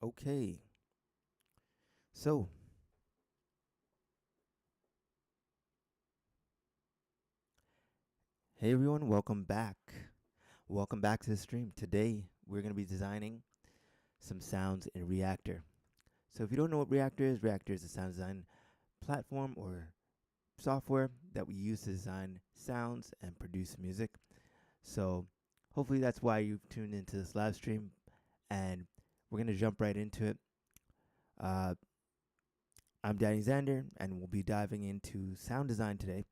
Okay, so hey everyone, welcome back. Welcome back to the stream. Today we're going to be designing some sounds in Reaktor. So if you don't know what Reaktor is a sound design platform or software that we use to design sounds and produce music. So hopefully that's why you've tuned into this live stream, and we're going to jump right into it. Uh, I'm Danny Xander, and we'll be diving into sound design today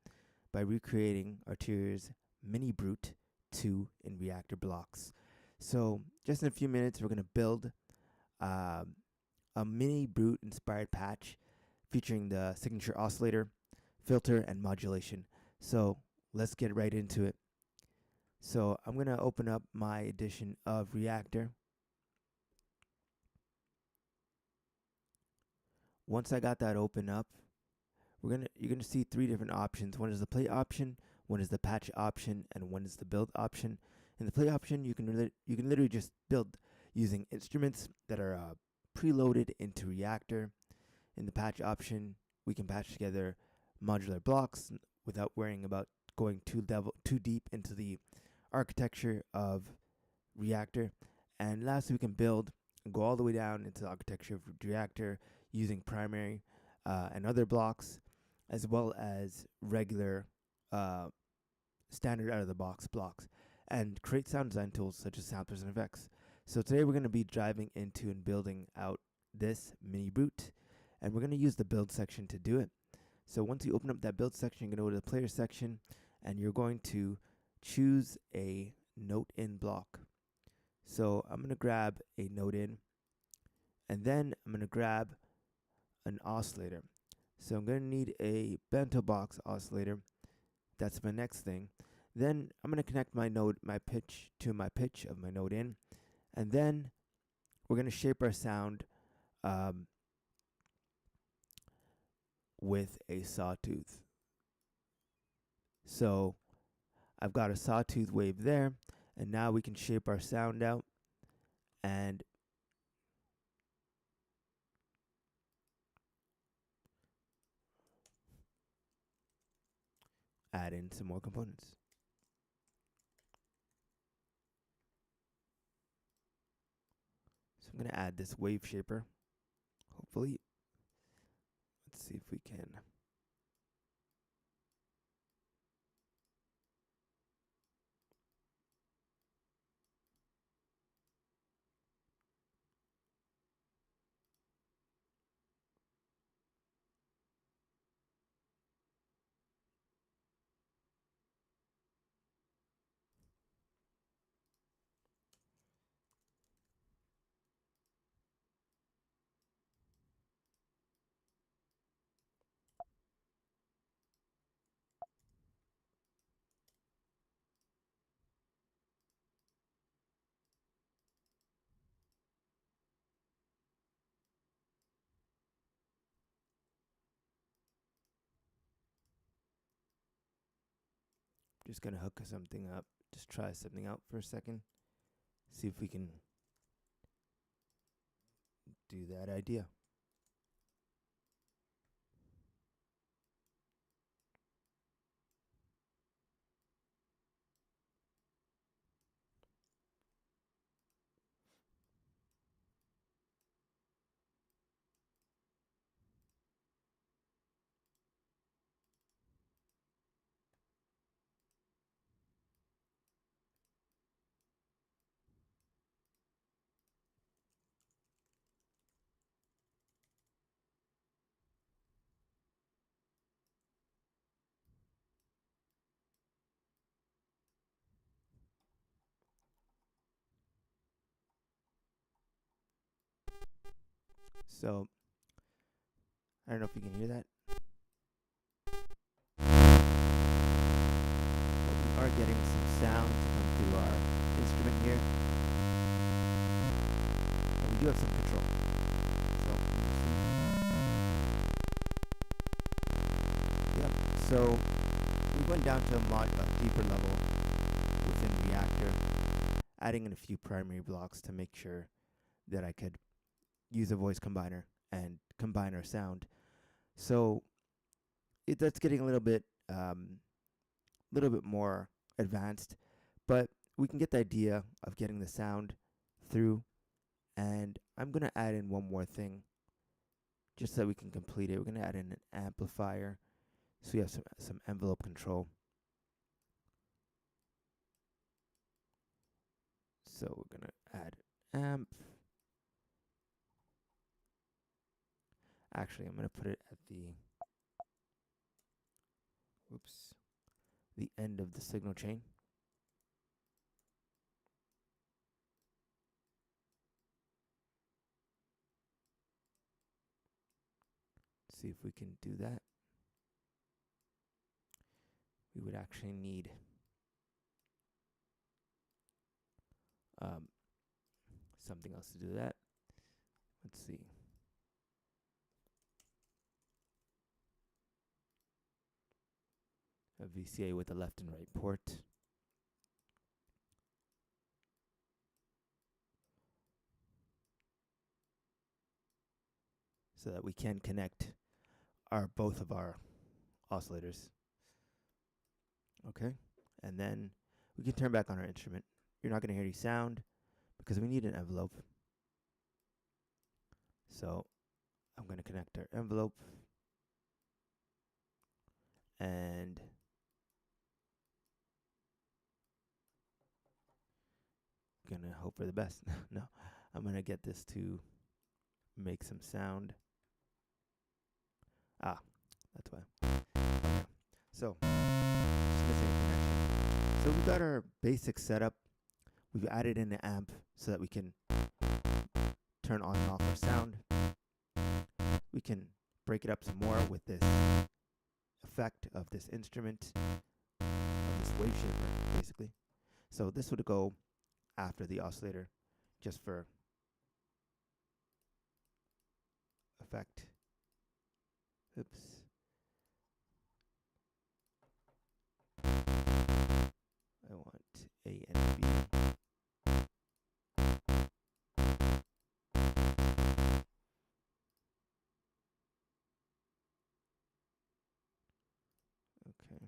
by recreating Arteria's MiniBrute 2 in Reaktor blocks. So just in a few minutes, we're going to build um, a MiniBrute inspired patch featuring the signature oscillator, filter, and modulation. So let's get right into it. So I'm going to open up my edition of Reaktor. Once I got that open up, you're gonna see three different options. One is the play option, one is the patch option, and one is the build option. In the play option, you can literally just build using instruments that are preloaded into Reaktor. In the patch option, we can patch together modular blocks without worrying about going too deep into the architecture of Reaktor. And lastly, we can build and go all the way down into the architecture of Reaktor using primary and other blocks, as well as regular standard out of the box blocks, and create sound design tools such as samplers and effects. So today we're going to be diving into and building out this MiniBrute, and we're going to use the build section to do it. So once you open up that build section, you're going to go to the player section, and you're going to choose a note in block. So I'm going to grab a note in, and then I'm going to grab an oscillator. So I'm going to need a bento box oscillator. That's my next thing. Then I'm going to connect my pitch to my pitch of my note in, and then we're going to shape our sound with a sawtooth. So I've got a sawtooth wave there, and now we can shape our sound out and add in some more components. So I'm going to add this wave shaper. Hopefully, let's see if we can. Just going to hook something up. Just try something out for a second. See if we can do that idea. So I don't know if you can hear that, but we are getting some sound to come through our instrument here, and we do have some control. So yep. So we went down to a deeper level within Reaktor, adding in a few primary blocks to make sure that I could use a voice combiner and combine our sound. So that's getting a little bit more advanced, but we can get the idea of getting the sound through. And I'm gonna add in one more thing, just so we can complete it. We're gonna add in an amplifier, so we have some envelope control. So we're gonna add amp. Actually, I'm gonna put it at the end of the signal chain. See if we can do that. We would actually need something else to do that. Let's see. A VCA with the left and right port. So that we can connect both of our oscillators. Okay, and then we can turn back on our instrument. You're not going to hear any sound because we need an envelope. So I'm going to connect our envelope and going to hope for the best. No, I'm going to get this to make some sound. That's why. Okay. So, just missing a connection. So we've got our basic setup. We've added in an amp so that we can turn on and off our sound. We can break it up some more with this effect of this instrument, of this wave shaper, basically. So this would go after the oscillator, just for effect. Oops. I want A and B. Okay.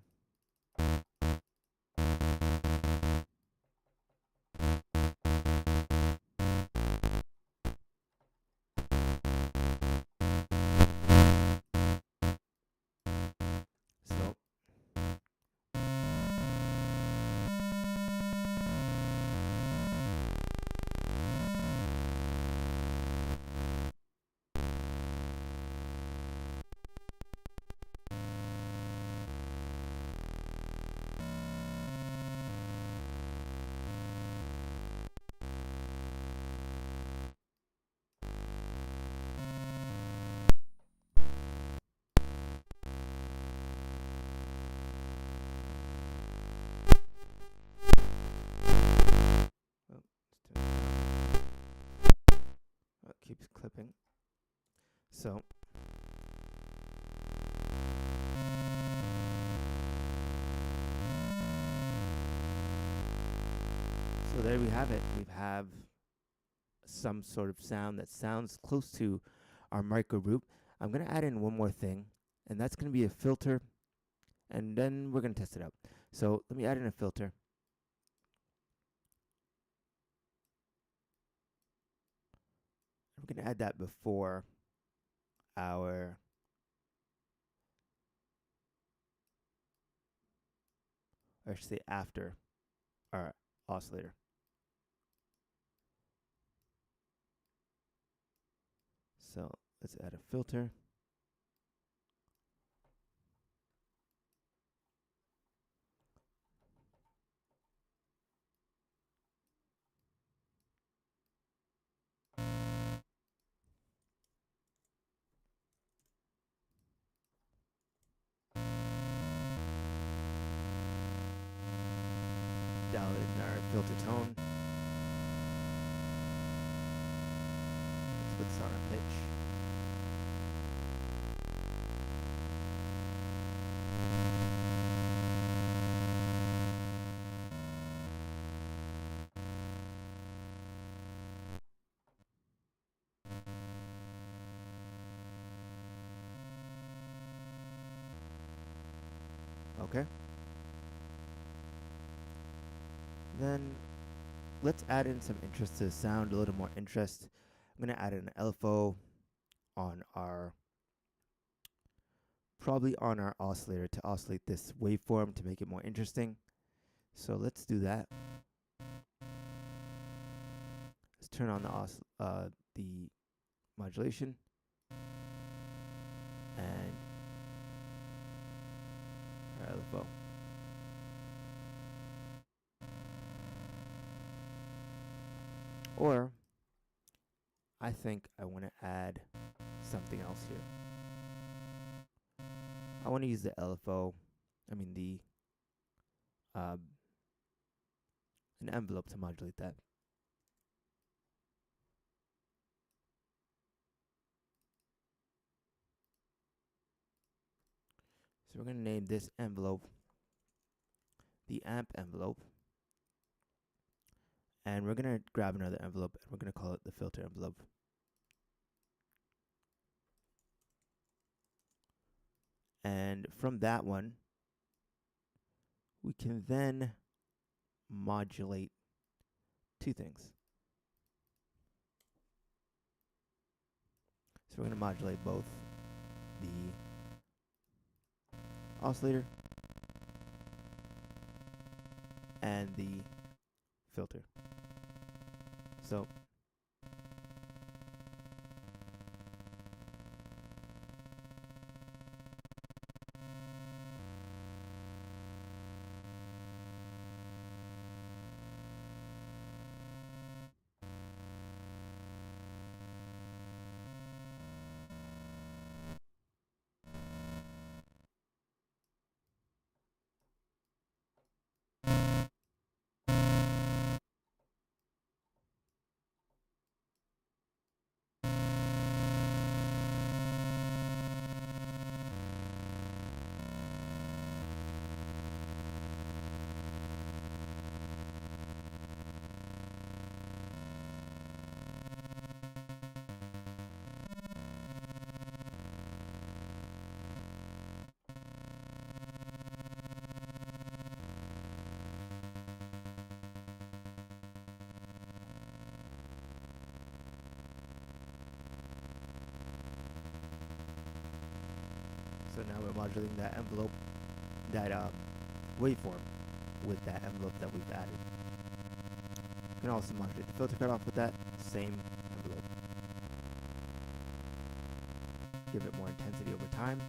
So it keeps clipping. So there we have it. We have some sort of sound that sounds close to our MiniBrute. I'm going to add in one more thing, and that's going to be a filter, and then we're going to test it out. So let me add in a filter. We're going to add that before our or I should say after our oscillator. So let's add a filter. Dial in our filter tone. Let's put this on our pitch. Okay. Then let's add in some interest to the sound, a little more interest. I'm going to add an LFO on our, probably on our oscillator to oscillate this waveform to make it more interesting. So let's do that. Let's turn on the modulation and our LFO. Or I think I want to add something else here. I want to use the LFO, an envelope to modulate that. So we're going to name this envelope the amp envelope. And we're going to grab another envelope and we're going to call it the filter envelope. And from that one, we can then modulate two things. So we're going to modulate both the oscillator and the filter. So now we're modulating that envelope, that waveform with that envelope that we've added. You can also modulate the filter cutoff with that same envelope. Give it more intensity over time.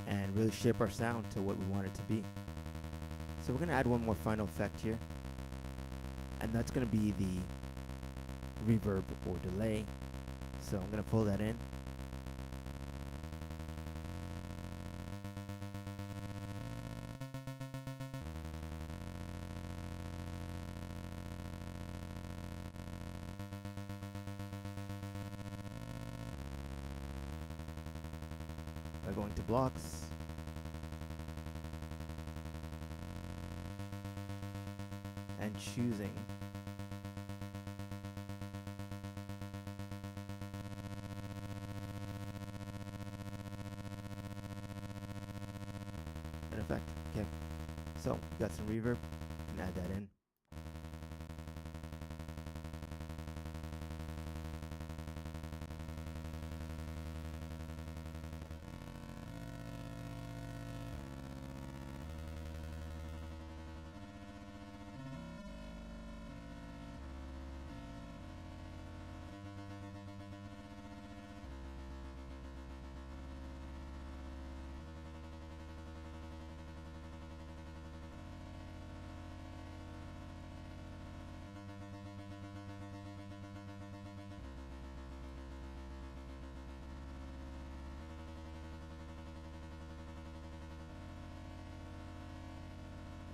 And really shape our sound to what we want it to be. So we're going to add one more final effect here. And that's going to be the reverb or delay. So I'm going to pull that in. By going to blocks. And choosing an effect. Okay, so we got some reverb. Can add that in.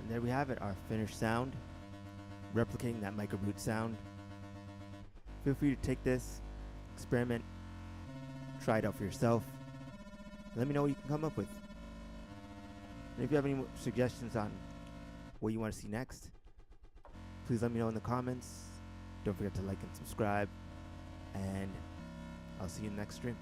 And there we have it, our finished sound, replicating that MiniBrute sound. Feel free to take this, experiment, try it out for yourself. Let me know what you can come up with. And if you have any suggestions on what you want to see next, please let me know in the comments. Don't forget to like and subscribe, and I'll see you in the next stream.